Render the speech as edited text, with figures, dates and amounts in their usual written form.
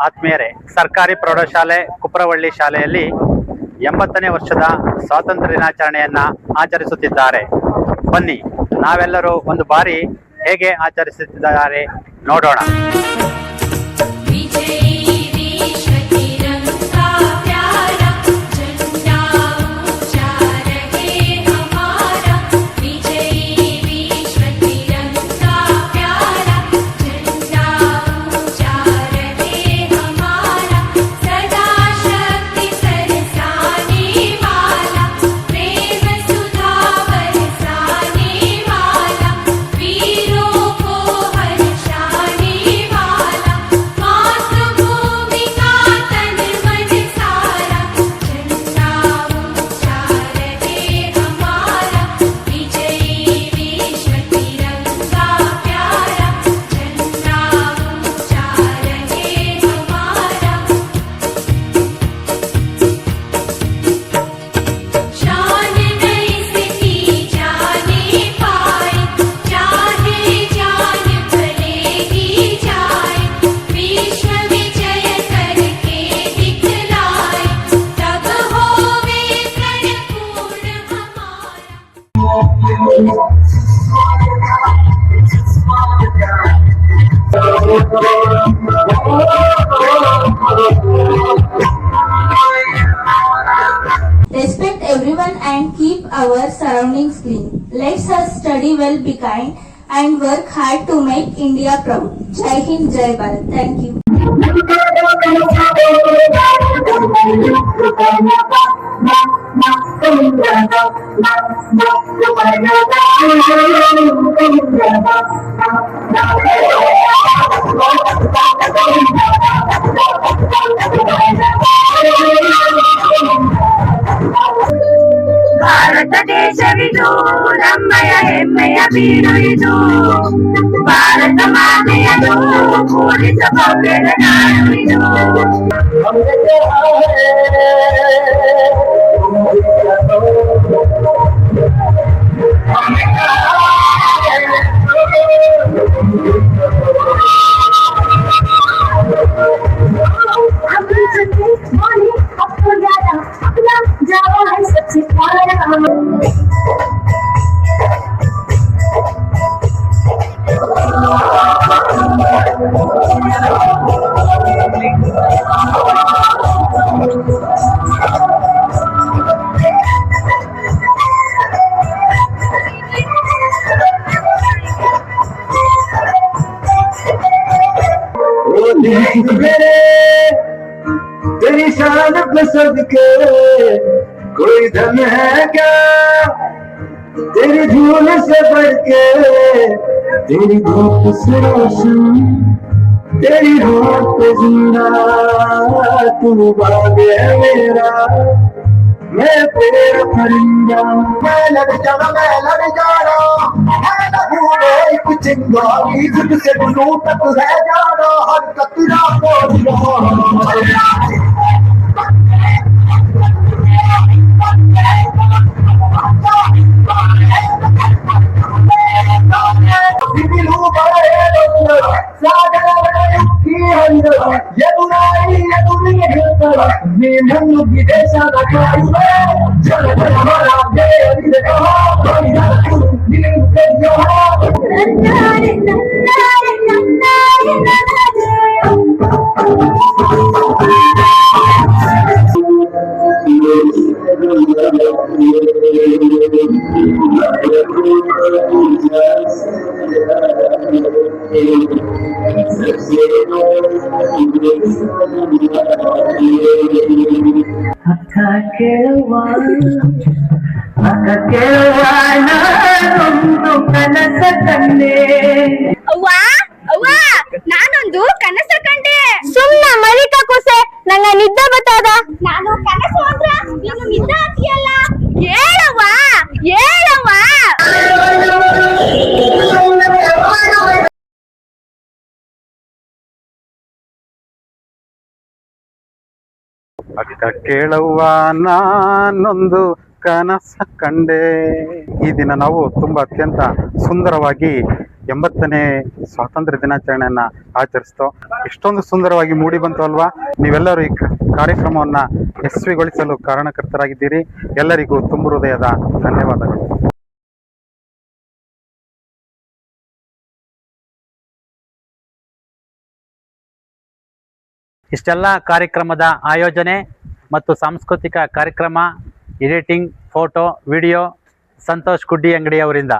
ಆತ್ಮೀಯರೇ, ಸರ್ಕಾರಿ ಪ್ರೌಢಶಾಲೆ ಕುಪ್ರವಳ್ಳಿ ಶಾಲೆಯಲ್ಲಿ 80ನೇ ವರ್ಷದ ಸ್ವಾತಂತ್ರ್ಯ ದಿನಾಚರಣೆಯನ್ನ ಆಚರಿಸುತ್ತಿದ್ದಾರೆ. ಬನ್ನಿ, ನಾವೆಲ್ಲರೂ ಒಂದು ಬಾರಿ ಹೇಗೆ ಆಚರಿಸುತ್ತಿದ್ದಾರೆ ನೋಡೋಣ. Respect everyone and keep our surroundings clean. Let us study well, be kind, and work hard to make India proud. Jai Hind, Jai Bharat. Thank you. Bharat ದೇಶವಿದು ನಮ್ಮಯ ಹೆಮ್ಮೆಯ ಬೀಡು ಇದು. ಭಾರತ ಮಾತೆಯದು ಕೂಡಿಸ ಭವ್ಯದ ನಾಡು ಇದು. तेरी शान पे सदके कोई धन है क्या, तेरी धूल से बढ़ के, तेरी धूप से रोशन, तेरी होठ पे जिंदा, तू बाग है मेरा, मैं तेरा परिंदा। मैं लड़ जाना है ना भूले कुछ चिंगारी, तुझसे दूर तक रह जाना, हर कतरा को ಕನಸ ಕಂಡೆ. ನಾನೊಂದು ಕನಸ ಕಂಡೆ. ಸುಮ್ನೆ ಮಲಿಕ ಕುಸೆ, ನಂಗ ನಿದ್ದೆ ಬತ್ತಾದ. ನಾನು ಕನಸು ಅಂದ್ರ ನೀನು ನಿದ್ದೆ ಅಂತೀಯಲ್ಲ. ಹೇಳವ್ವ ಹೇಳವ್ವ. ಅಕ್ಕ ಕೇಳವ್ವ, ನಾನೊಂದು ಕನಸ ಕಂಡೆ. ಈ ದಿನ ನಾವು ತುಂಬಾ ಅತ್ಯಂತ ಸುಂದರವಾಗಿ 80ನೇ ಸ್ವಾತಂತ್ರ್ಯ ದಿನಾಚರಣೆಯನ್ನ ಆಚರಿಸ್ತೋ ಇಷ್ಟೊಂದು ಸುಂದರವಾಗಿ ಮೂಡಿ ಬಂತು ಅಲ್ವಾ. ನೀವೆಲ್ಲರೂ ಈ ಕಾರ್ಯಕ್ರಮವನ್ನ ಯಶಸ್ವಿಗೊಳಿಸಲು ಕಾರಣಕರ್ತರಾಗಿದ್ದೀರಿ. ಎಲ್ಲರಿಗೂ ತುಂಬು ಹೃದಯದ ಧನ್ಯವಾದಗಳು. ಇಷ್ಟೆಲ್ಲ ಕಾರ್ಯಕ್ರಮದ ಆಯೋಜನೆ ಮತ್ತು ಸಾಂಸ್ಕೃತಿಕ ಕಾರ್ಯಕ್ರಮ, ಎಡಿಟಿಂಗ್, ಫೋಟೋ, ವಿಡಿಯೋ ಸಂತೋಷ್ ಗುಡ್ಡಿ ಅಂಗಡಿ ಅವರಿಂದ.